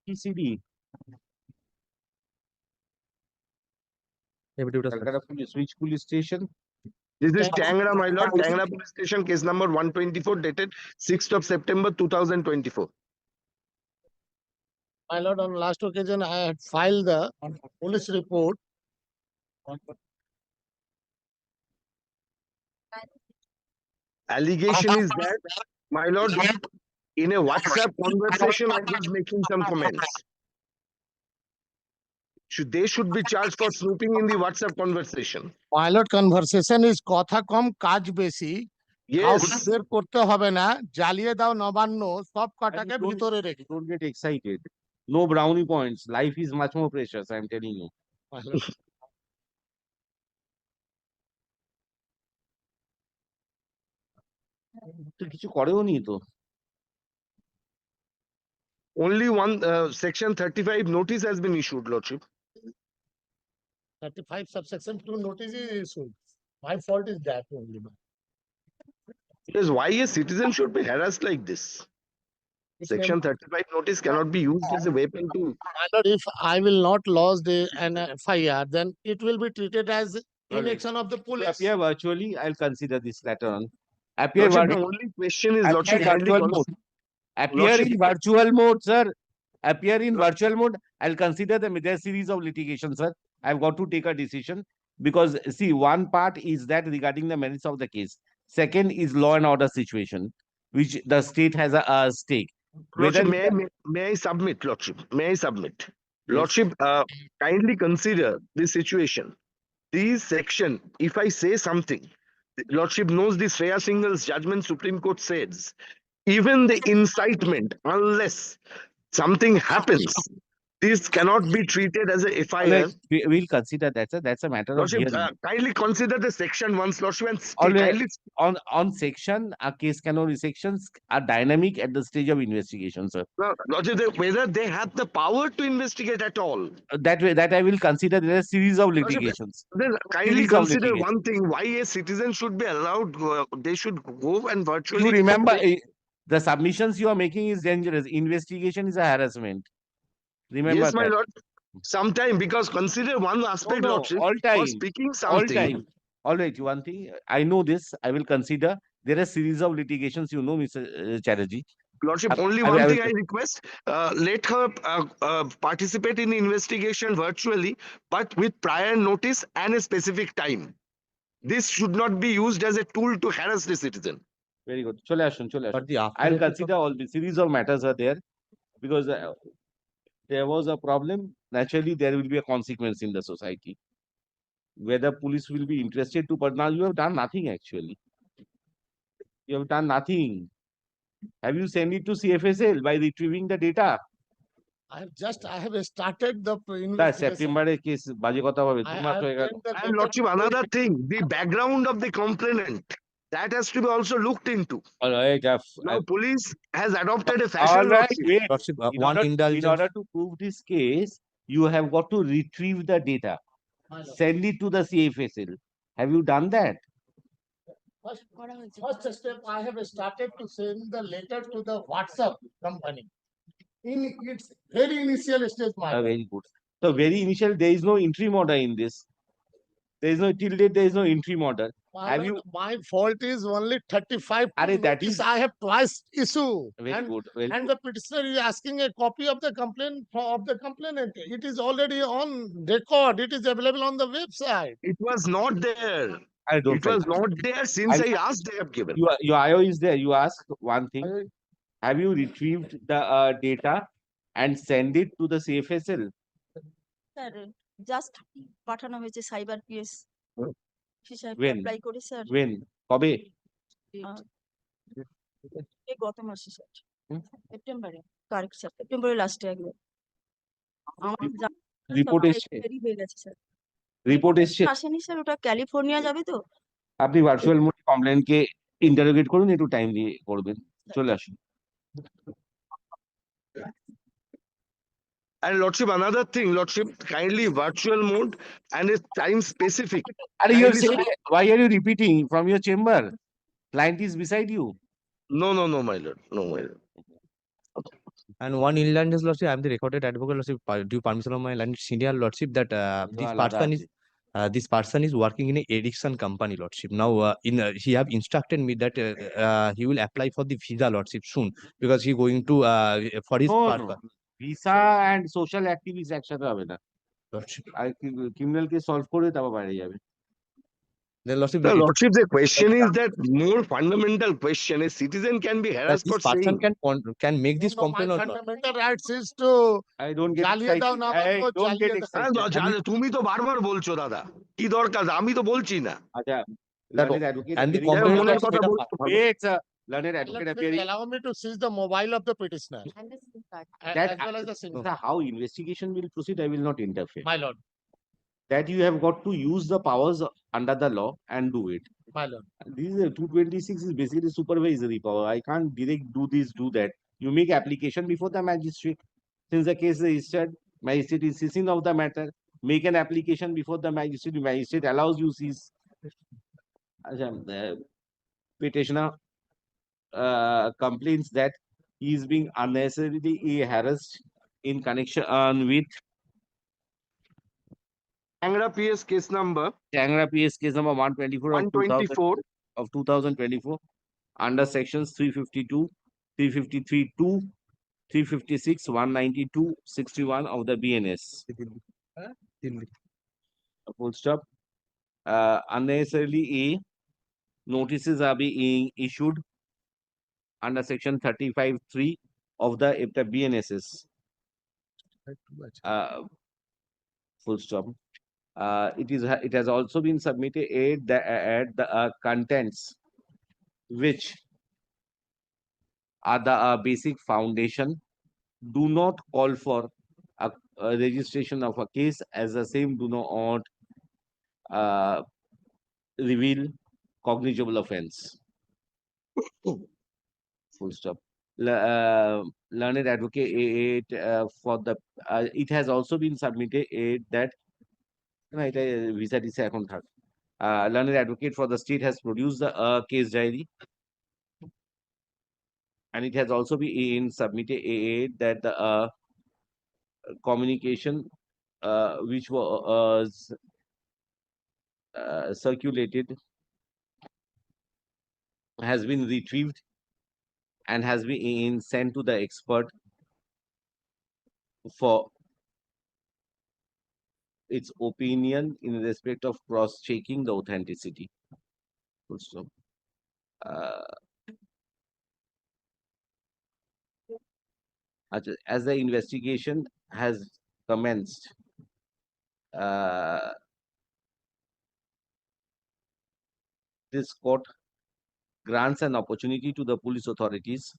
PCD. Calcutta Police, which police station? This is Tangra, my lord. Tangra Police Station, case number 124, dated 6th of September 2024. My lord, on last occasion, I had filed the police report. Allegation is that, my lord, in a WhatsApp conversation, I was making some comments. They should be charged for snooping in the WhatsApp conversation. My lord, conversation is কথা কম কাজ বেশি। Yes. কাউকে করতে হবে না, জ্বালিয়ে দাও নবান্ন, সব কটাকে ভিতরে রেখে। Don't get excited. No brownie points. Life is much more precious, I'm telling you. My lord, তো কিছু করেও নি তো। Only one section 35 notice has been issued, lordship. 35 subsection 2 notice is issued. My fault is that only. Because why a citizen should be harassed like this? Section 35 notice cannot be used as a weapon to. My lord, if I will not lodge an FIR, then it will be treated as inaction of the To police. appear virtually, I'll consider this later on. Appear, Lordship, the only question is, lordship, virtual mode. Appear in virtual mode, sir. Appear in virtual mode. I'll consider the series of litigation, sir. I've got to take a decision because see, one part is that regarding the merits of the case. Second is law and order situation, which the state has a stake. Lordship, may I submit, lordship? May I submit? Yes. Lordship, kindly consider this situation. This section, if I say something, lordship knows this Shreya Singhal's judgment, Supreme Court says, even the incitement, unless something happens, this cannot be treated as a FIR. We'll consider that, sir. That's a matter lordship, of hearing. kindly consider the section once, lordship, and kindly on section, a case canori sections are dynamic at the stage of investigation, sir. No, lordship, whether they have the power to investigate at all. That I will consider. There are a series of litigations. Then kindly consider one thing: why a citizen should be allowed. They should go and virtually. You remember, the submissions you are making is dangerous. Investigation is a harassment. Remember yes, my that. lord. Sometime, because consider one aspect, no, lordship, all time, for speaking something. All time. All right, one thing I know this. I will consider. There are series of litigations. You know, Mr. Chatterjee. Lordship, only one thing I request: let her participate in the investigation virtually, but with prior notice and a specific time. This should not be used as a tool to harass the citizen. Very good. Chole ashun. I'll consider all the series of matters are there because there was a problem. Naturally, there will be a consequence in the society. Whether police will be interested to, but now you have done nothing actually. You have done nothing. Have you sent it to CFSL by retrieving the data? I have started the investigation. September case, and lordship, another thing, the background of the complainant, that has to be also looked into. All right, now police has adopted a fashion. All right, wait. In order to prove this case, you have got to retrieve the data, send it to the CFSL. Have you done that? First step, I have started to send the letter to the WhatsApp company. In its very initial stage, very good. So very initial, there is no interim order in this. There is no till date. There is no interim order. My fault is only 35. That is I have twice issue. Very good. And the petitioner is asking a copy of the complaint of the complainant. It is already on record. It is available on the website. It was not there. It was not there since I asked. They have given. Your IO is there. You ask one thing. Have you retrieved the data and send it to the CFSL? Sir, just পাঠানো হয়েছে cyber PS When? Apply করে sir When? কবে? এই গত মাসে sir সেপ্টেম্বরে correct sir সেপ্টেম্বরের লাস্টে একবার আমার রিপোর্ট এসেছে দেরি হয়ে গেছে স্যার রিপোর্ট এসেছে আসেনি স্যার ওটা ক্যালিফোর্নিয়া যাবে তো আপনি ভার্চুয়াল মোডে কমপ্লেইন কে ইন্টারোগেট করুন একটু টাইম দিয়ে করবেন চলে আসুন And lordship, another thing, lordship, kindly virtual mode and it's time specific. Are you saying, why are you repeating from your chamber? Client is beside you. No, my lord. No, my lord. And one in landed lordship, I am the recorded advocate lordship, due permission of my landed senior lordship, that this person is working in a Ericsson company lordship. Now, he have instructed me that he will apply for the visa lordship soon, because he going to for his No, purpose. no. Visa and social activities একসাথে হবে না। Lordship. আর criminal case solve করে তারপর বাইরে যাবে। The lordship, The that lordship, the question is that more fundamental question: a citizen can be harassed this for person saying. can make this No, complaint my or not. fundamental rights is to I don't get জ্বালিয়ে দাও excited. না I বলবো, don't get জ্বালিয়ে দাও। excited. তুমি তো বারবার বলছো দাদা, কি দরকার? আমি তো বলছি না। আচ্ছা, That learned advocate and the appearing- complaint মনের lordship কথা এটা বলতে ভালো। It's a learned advocate Please appearing. allow me to seize the mobile of the petitioner And the SIM card. That as well as the SIM card. Sir, how investigation will proceed, I will not interfere. My lord, That you have got to use the powers under the law and do it. my lord. This is 226 is basically supervisory power. I can't direct do this, do that. You make application before the magistrate. Since the case is registered, magistrate is seizing of the matter. Make an application before the magistrate. The magistrate allows you seize. Petitioner complains that he is being unnecessarily harassed in connection with Angra PS case number Changra PS case number 124 of 124. of 2024 under sections 352, 353(2), 356, 192, 61 of the BNS. Full stop. Unnecessarily notices are being issued under section 35(3) of the BNSS. Full stop. It has also been submitted at the contents which are the basic foundation do not call for a registration of a case, as the same do not reveal cognizable offense. Full stop. Learned advocate for the it has also been submitted that visa দিছে এখন থাক। Learned advocate for the state has produced the case diary, and it has also been submitted that the communication which was circulated has been retrieved and has been sent to the expert for its opinion in respect of cross-checking the authenticity. Full stop. As the investigation has commenced, this court grants an opportunity to the police authorities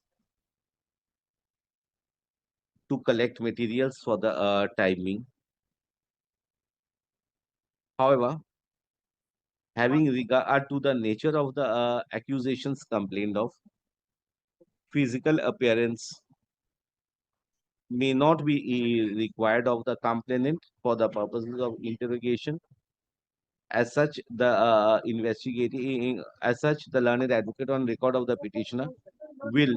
to collect materials for the timing. However, having regard to the nature of the accusations complained of, physical appearance may not be required of the complainant for the purposes of interrogation. As such, the the learned advocate on record of the petitioner will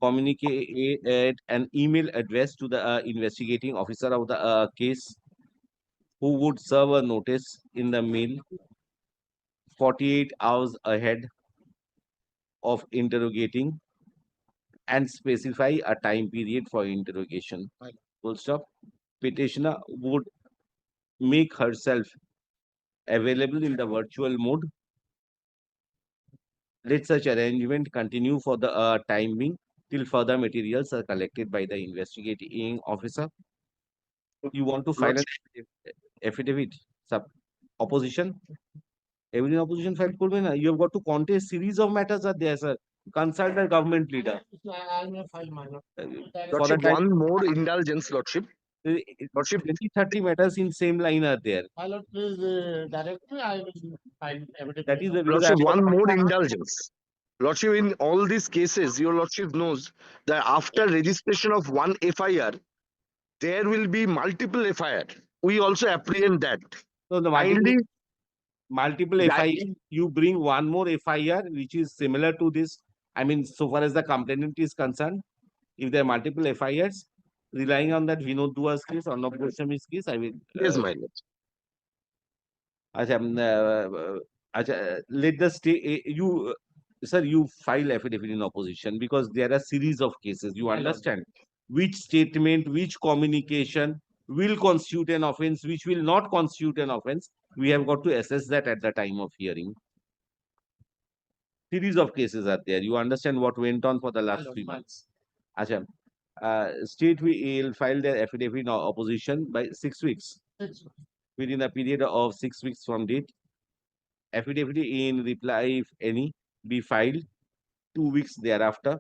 communicate an email address to the investigating officer of the case, who would serve a notice in the mail 48 hours ahead of interrogating and specify a time period for interrogation. Full stop. Petitioner would make herself available in the virtual mode. Let such arrangement continue for the time being till further materials are collected by the investigating officer. You want to file an affidavit, sub opposition? Every opposition file করবে না? You have got to contest series of matters are there, sir. Consult the government leader. I may file my lord. For the Lordship, time, one more indulgence, Lordship. Lordship, 20-30 matters in same line are there. My lord, please direct me. I will file evidence. That is the because Lordship, I- one more indulgence. Lordship, in all these cases, your Lordship knows that after registration of one FIR, there will be multiple FIR. We also apprehend that. So the Kindly, multiple FIR, you bring one more FIR which is similar to this. I mean, so far as the complainant is concerned, If there are multiple FIRs, relying on that Vinod Dua's case or Arnab Goswami's case, I will. Yes, my lord. Let the state, sir, you file affidavit in opposition because there are series of cases. You understand which statement, which communication will constitute an offense, which will not constitute an offense. We have got to assess that at the time of hearing. Series of cases are there. You understand what went on for the last 3 months. Acha, state will file their affidavit in opposition by 6 weeks. Within a period of 6 weeks from date. Affidavit in reply, if any, be filed 2 weeks thereafter.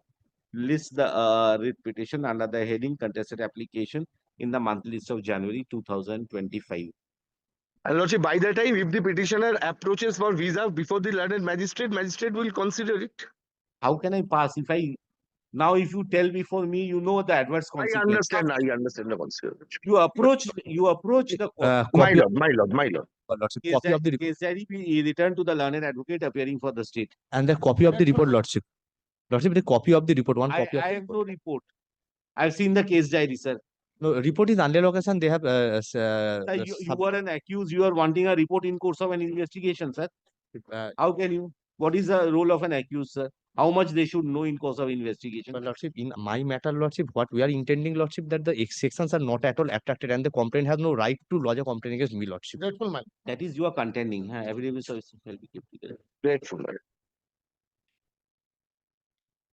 List the writ petition under the heading contested application in the monthly list of January 2025. And lordship, by the time, if the petitioner approaches for visa before the learned magistrate, magistrate will consider it. How can I pass if I now if you tell before me, you know the adverse I consequence. understand the consideration. You approach the court. My Copy lord. Lordship, Case copy of the report case diary be returned to the learned advocate appearing for the state. and the copy of the report, Lordship. Lordship, the copy of the report, one I copy of the have report. no report. I've seen the case diary, sir. No, report is under location. They have Sir, you were an accused. You are wanting a report in course of an investigation, sir. How can you? What is the role of an accused, sir? How much they should know in course of investigation? But Lordship, in my matter, Lordship, what we are intending, Lordship, that the sections are not at all attracted and the complaint has no right to lodge a complaint against me, Lordship. Grateful, my. That is you are contending. Evidence shall be kept together. Grateful, my lord.